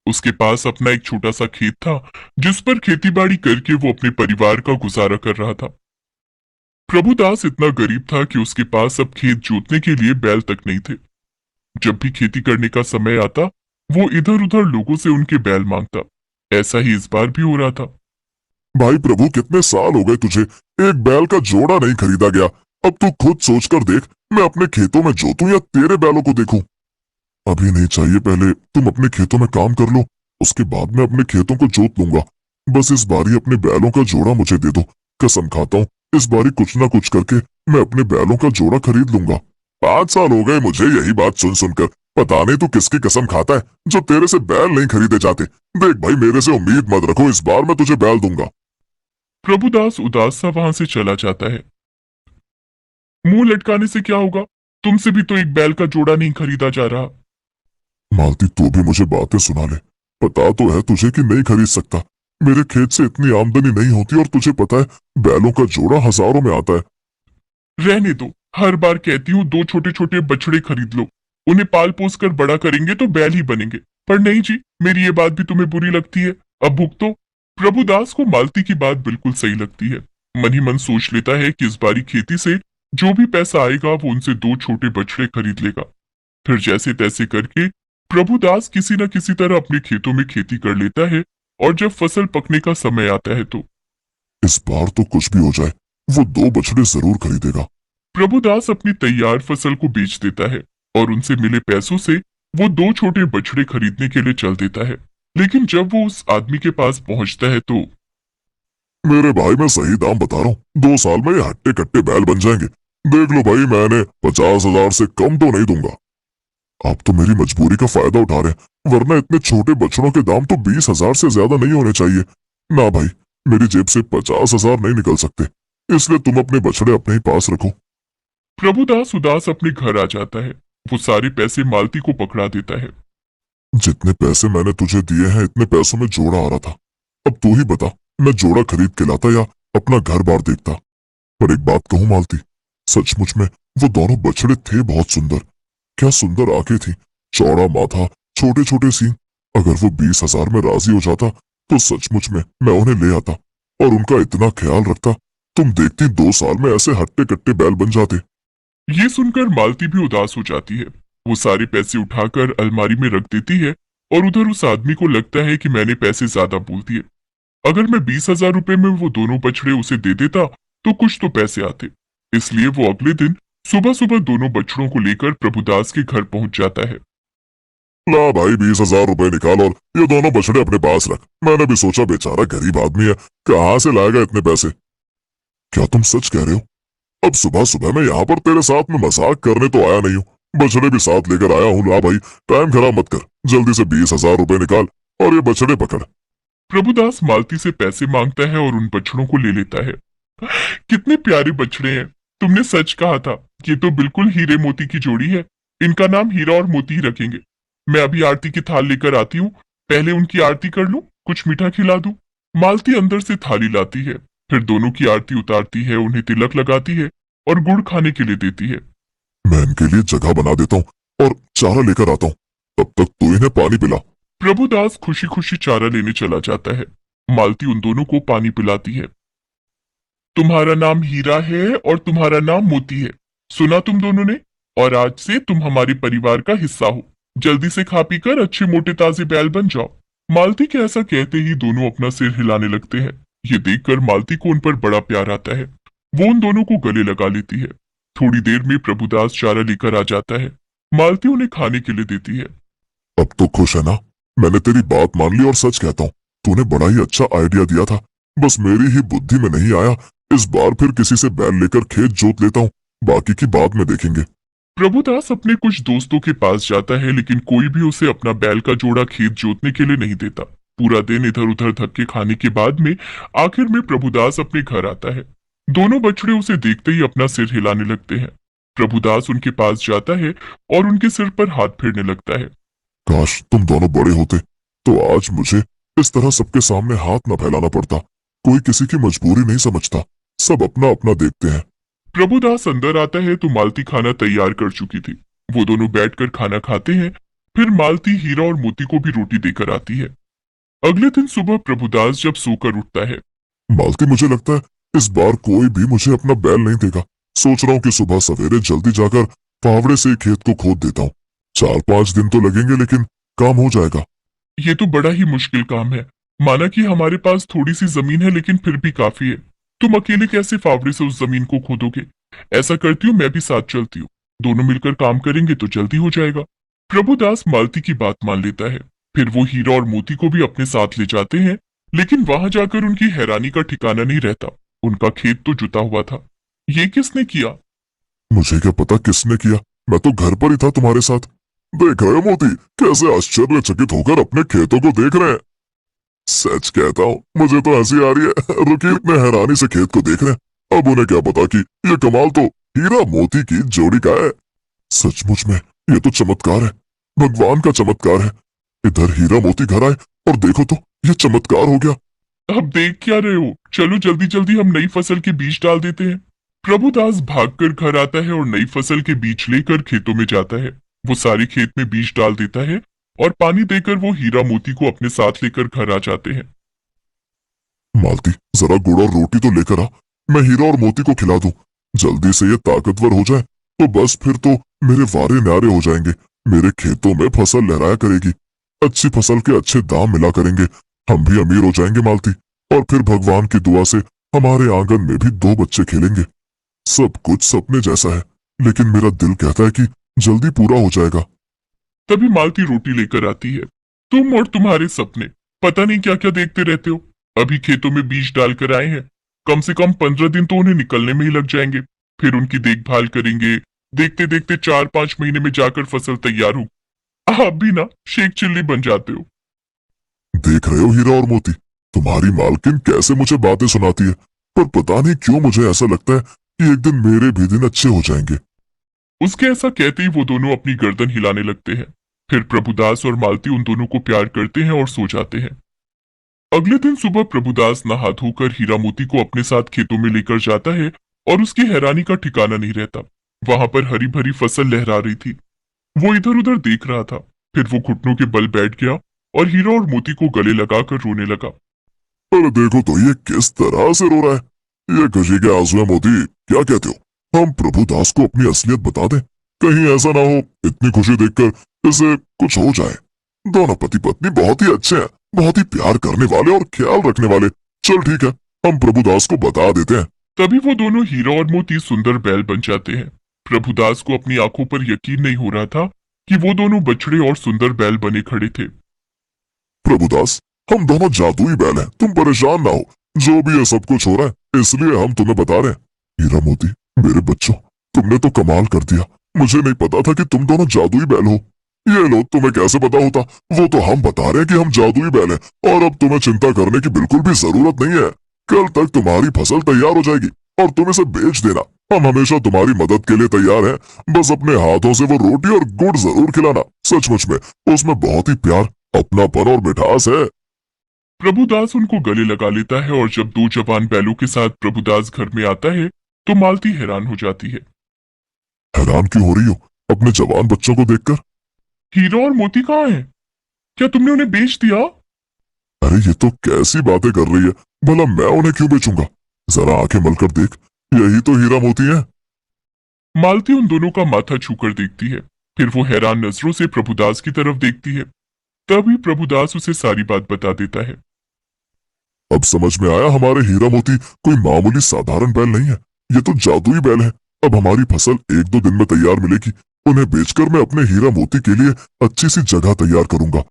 उसके पास अपना एक छोटा सा खेत था, जिस पर खेतीबाड़ी करके वो अपने परिवार का गुजारा कर रहा था। प्रभुदास इतना गरीब था कि उसके पास अब खेत जोतने के लिए बैल तक नहीं थे। जब भी खेती करने का समय आता, वो इधर उधर लोगों से उनके बैल मांगता। ऐसा ही इस बार भी हो रहा था। भाई प्रभु, कितने साल हो गए तुझे एक बैल का जोड़ा नहीं खरीदा गया। अब तू खुद सोच कर देख, मैं अपने खेतों में जोतूं या तेरे बैलों को देखूं। अभी नहीं चाहिए, पहले तुम अपने खेतों में काम कर लो, उसके बाद मैं अपने खेतों को जोत लूंगा। बस इस बारी अपने बैलों का जोड़ा मुझे दे दो। कसम खाता हूँ, इस बारी कुछ ना कुछ करके मैं अपने बैलों का जोड़ा खरीद लूंगा। 5 साल हो गए मुझे यही बात सुन सुनकर। पता नहीं तू किसकी कसम खाता है जो तेरे से बैल नहीं खरीदे जाते। देख भाई, मेरे से उम्मीद मत रखो, इस बार मैं तुझे बैल दूंगा। प्रभुदास उदास सा वहां से चला जाता है। मुंह लटकाने से क्या होगा? तुमसे भी तो एक बैल का जोड़ा नहीं खरीदा जा रहा। मालती, तू भी मुझे बातें सुना ले। पता तो है तुझे कि नहीं खरीद सकता। मेरे खेत से इतनी आमदनी नहीं होती और तुझे पता है बैलों का जोड़ा हजारों में आता है। रहने दो। हर बार कहती हूँ दो छोटे छोटे बछड़े खरीद लो, उन्हें पाल पोस कर बड़ा करेंगे तो बैल ही बनेंगे। पर नहीं जी, मेरी ये बात भी तुम्हें बुरी लगती है। अब भुगतो। प्रभुदास को मालती की बात बिल्कुल सही लगती है। मन ही मन सोच लेता है कि इस बारी खेती से जो भी पैसा आएगा वो उनसे दो छोटे बछड़े खरीद लेगा। फिर जैसे तैसे करके प्रभुदास किसी न किसी तरह अपने खेतों में खेती कर लेता है। और जब फसल पकने का समय आता है तो इस बार तो कुछ भी हो जाए, वो 2 बछड़े जरूर खरीदेगा। प्रभुदास अपनी तैयार फसल को बेच देता है और उनसे मिले पैसों से वो दो छोटे बछड़े खरीदने के लिए चल देता है। लेकिन जब वो उस आदमी के पास पहुंचता है तो मेरे भाई, मैं सही दाम बता रहा हूँ, 2 साल में ये हट्टे कट्टे बैल बन जाएंगे। देख लो भाई, मैंने 50,000 से कम तो नहीं दूंगा। आप तो मेरी मजबूरी का फायदा उठा रहे हैं, वरना इतने छोटे बछड़ों के दाम तो 20,000 से ज्यादा नहीं होने चाहिए। ना भाई, मेरी जेब से 50,000 नहीं निकल सकते, इसलिए तुम अपने बछड़े अपने ही पास रखो। प्रभुदास उदास अपने घर आ जाता है। वो सारे पैसे मालती को पकड़ा देता है। जितने पैसे मैंने तुझे दिए हैं, इतने पैसों में जोड़ा आ रहा था। अब तू ही बता, मैं जोड़ा खरीद के लाता या अपना घर बार देखता। पर एक बात कहूं मालती, सचमुच में वो दोनों बछड़े थे बहुत सुंदर। क्या सुंदर आंखें थी, चौड़ा माथा, छोटे छोटे सींग। अगर वो 20,000 में राजी हो जाता तो सचमुच में मैं उन्हें ले आता और उनका इतना ख्याल रखता। तुम देखती 2 साल में ऐसे हट्टे कट्टे बैल बन जाते। ये सुनकर मालती भी उदास हो जाती है। वो सारे पैसे उठाकर अलमारी में रख देती है और उधर उस आदमी को लगता है कि मैंने पैसे ज्यादा बोल दिए। अगर मैं 20,000 रुपए में वो दोनों बछड़े उसे दे देता तो कुछ तो पैसे आते। इसलिए वो अगले दिन सुबह सुबह दोनों बछड़ों को लेकर प्रभुदास के घर पहुंच जाता है। ला भाई, 20,000 रुपए निकाल और ये दोनों बछड़े अपने पास रख। मैंने भी सोचा बेचारा गरीब आदमी है, कहाँ से लाएगा इतने पैसे। क्या तुम सच कह रहे हो? अब सुबह सुबह मैं यहाँ पर तेरे साथ में मजाक करने तो आया नहीं हूँ, बछड़े भी साथ लेकर आया हूँ। ला भाई, टाइम खराब मत कर, जल्दी से 20,000 रुपए निकाल और ये बछड़े पकड़। प्रभुदास मालती से पैसे मांगता है और उन बछड़ों को ले लेता है। कितने प्यारे बछड़े हैं। तुमने सच कहा था। ये तो बिल्कुल हीरे मोती की जोड़ी है। इनका नाम हीरा और मोती ही रखेंगे। मैं अभी आरती की थाल लेकर आती हूँ। पहले उनकी आरती कर लूं, कुछ मीठा खिला दूं। मालती अंदर से थाली लाती है। फिर दोनों की आरती उतारती है, उन्हें तिलक लगाती है और गुड़ खाने के लिए देती है। मैं इनके लिए जगह बना देता हूँ और चारा लेकर आता हूँ, तब तक तू इन्हें पानी पिला। प्रभुदास खुशी खुशी चारा लेने चला जाता है। मालती उन दोनों को पानी पिलाती है। तुम्हारा नाम हीरा है और तुम्हारा नाम मोती है, सुना तुम दोनों ने। और आज से तुम हमारे परिवार का हिस्सा हो। जल्दी से खा पी कर अच्छे मोटे ताजे बैल बन जाओ। मालती के ऐसा कहते ही दोनों अपना सिर हिलाने लगते हैं। ये देखकर मालती को उन पर बड़ा प्यार आता है। वो उन दोनों को गले लगा लेती है। थोड़ी देर में प्रभुदास चारा लेकर आ जाता है। मालती उन्हें खाने के लिए देती है। अब तो खुश है ना? मैंने तेरी बात मान ली और सच कहता हूँ, तूने बड़ा ही अच्छा आइडिया दिया था। बस मेरी ही बुद्धि में नहीं आया। इस बार फिर किसी से बैल लेकर खेत जोत लेता हूँ, बाकी की बाद में देखेंगे। प्रभुदास अपने कुछ दोस्तों के पास जाता है, लेकिन कोई भी उसे अपना बैल का जोड़ा खेत जोतने के लिए नहीं देता। पूरा दिन इधर उधर धक्के खाने के बाद में आखिर में प्रभुदास अपने घर आता है। दोनों बछड़े उसे देखते ही अपना सिर हिलाने लगते हैं। प्रभुदास उनके पास जाता है और उनके सिर पर हाथ फेरने लगता है। काश तुम दोनों बड़े होते तो आज मुझे इस तरह सबके सामने हाथ न फैलाना पड़ता। कोई किसी की मजबूरी नहीं समझता, सब अपना अपना देखते हैं। प्रभुदास अंदर आता है तो मालती खाना तैयार कर चुकी थी। वो दोनों बैठकर खाना खाते हैं। फिर मालती हीरा और मोती को भी रोटी देकर आती है। अगले दिन सुबह प्रभुदास जब सोकर उठता है। मालती, मुझे लगता है इस बार कोई भी मुझे अपना बैल नहीं देगा। सोच रहा हूँ कि सुबह सवेरे जल्दी जाकर फावड़े से खेत को खोद देता हूँ। 4-5 दिन तो लगेंगे लेकिन काम हो जाएगा। ये तो बड़ा ही मुश्किल काम है। माना कि हमारे पास थोड़ी सी जमीन है लेकिन फिर भी काफी है। तुम अकेले कैसे फावड़े से उस जमीन को खोदोगे? ऐसा करती हूँ, मैं भी साथ चलती हूँ। दोनों मिलकर काम करेंगे तो जल्दी हो जाएगा। प्रभुदास मालती की बात मान लेता है। फिर वो हीरा और मोती को भी अपने साथ ले जाते हैं, लेकिन वहां जाकर उनकी हैरानी का ठिकाना नहीं रहता। उनका खेत तो जुता हुआ था। ये किसने किया? मुझे क्या पता किसने किया, मैं तो घर पर ही था तुम्हारे साथ। देख रहे हो मोती, कैसे आश्चर्यचकित होकर अपने खेतों को देख रहे हैं। सच कहता हूँ, मुझे तो हंसी आ रही है। रुकी इतने हैरानी से खेत को देख रहे हैं। अब उन्हें क्या पता कि ये कमाल तो हीरा मोती की जोड़ी का है। सचमुच में ये तो चमत्कार है, भगवान का चमत्कार है। इधर हीरा मोती घर आए और देखो तो ये चमत्कार हो गया। अब देख क्या रहे हो? चलो जल्दी जल्दी हम नई फसल के बीज डाल देते हैं। प्रभुदास भागकर घर आता है और नई फसल के बीज लेकर खेतों में जाता है। वो सारे खेत में बीज डाल देता है और पानी देकर वो हीरा मोती को अपने साथ लेकर घर आ जाते हैं। मालती, जरा गुड़ और रोटी तो लेकर आ, मैं हीरा और मोती को खिला दूं। जल्दी से ये ताकतवर हो जाए तो बस फिर तो मेरे वारे न्यारे हो जाएंगे। मेरे खेतों में फसल लहराया करेगी। अच्छी फसल के अच्छे दाम मिला करेंगे। हम भी अमीर हो जाएंगे मालती, और फिर भगवान की दुआ से हमारे आंगन में भी 2 बच्चे खेलेंगे। सब कुछ सपने जैसा है, लेकिन मेरा दिल कहता है कि जल्दी पूरा हो जाएगा। तभी मालती रोटी लेकर आती है। तुम और तुम्हारे सपने, पता नहीं क्या क्या देखते रहते हो। अभी खेतों में बीज डालकर आए हैं, कम से कम 15 दिन तो उन्हें निकलने में ही लग जाएंगे। फिर उनकी देखभाल करेंगे। देखते देखते 4-5 महीने में जाकर फसल तैयार हो। आप भी ना शेख चिल्ली बन जाते हो। देख रहे हो हीरा और मोती, तुम्हारी मालकिन कैसे मुझे बातें सुनाती है, पर पता नहीं क्यों मुझे ऐसा लगता है कि एक दिन मेरे भी दिन अच्छे हो जाएंगे। उसके ऐसा कहते ही वो दोनों अपनी गर्दन हिलाने लगते हैं। फिर प्रभुदास और मालती उन दोनों को प्यार करते हैं और सो जाते हैं। अगले दिन सुबह प्रभुदास नहा धोकर हीरा मोती को अपने साथ खेतों में लेकर जाता है और उसकी हैरानी का ठिकाना नहीं रहता। वहां पर हरी भरी फसल लहरा रही थी। वो इधर उधर देख रहा था। फिर वो घुटनों के बल बैठ गया और हीरा और मोती को गले लगाकर रोने लगा। अरे देखो तो ये किस तरह से रो रहा है। ये खुशी के आंसू है मोती, क्या कहते हो? हम प्रभुदास को अपनी असलियत बता दें, कहीं ऐसा ना हो इतनी खुशी देखकर इसे कुछ हो जाए। दोनों पति पत्नी बहुत ही अच्छे हैं, बहुत ही प्यार करने वाले और ख्याल रखने वाले। चल ठीक है, हम प्रभुदास को बता देते हैं। तभी वो दोनों हीरा और मोती सुंदर बैल बन जाते हैं। प्रभुदास को अपनी आंखों पर यकीन नहीं हो रहा था कि वो दोनों बछड़े और सुंदर बैल बने खड़े थे। प्रभुदास, हम दोनों जादुई बैल हैं, तुम परेशान ना हो। जो भी ये सब कुछ हो रहा है इसलिए हम तुम्हें बता रहे हैं। हीरा मोती, मेरे बच्चों, तुमने तो कमाल कर दिया। मुझे नहीं पता था कि तुम दोनों जादुई बैल हो। ये लो, तुम्हें कैसे पता होता? वो तो हम बता रहे हैं कि हम जादुई बैल हैं, और अब तुम्हें चिंता करने की बिल्कुल भी जरूरत नहीं है। कल तक तुम्हारी फसल तैयार हो जाएगी और तुम इसे बेच देना। हम हमेशा तुम्हारी मदद के लिए तैयार हैं। बस अपने हाथों से वो रोटी और गुड़ जरूर खिलाना। सचमुच में उसमें बहुत ही प्यार, अपनापन और मिठास है। प्रभुदास उनको गले लगा लेता है और जब 2 जवान बैलों के साथ प्रभुदास घर में आता है तो मालती हैरान हो जाती है। हैरान क्यों हो रही हो अपने जवान बच्चों को देखकर? हीरा और मोती कहाँ हैं? क्या तुमने उन्हें बेच दिया? अरे ये तो कैसी बातें कर रही है, भला मैं उन्हें क्यों बेचूंगा? जरा आंखें मलकर देख, यही तो हीरा मोती हैं। मालती उन दोनों का माथा छूकर देखती है। फिर वो हैरान नजरों से प्रभुदास की तरफ देखती है। तभी प्रभुदास उसे सारी बात बता देता है। अब समझ में आया, हमारे हीरा मोती कोई मामूली साधारण बैल नहीं है, ये तो जादुई बैल है। अब हमारी फसल 1-2 दिन में तैयार मिलेगी। उन्हें बेचकर मैं अपने हीरा मोती के लिए अच्छी सी जगह तैयार करूंगा।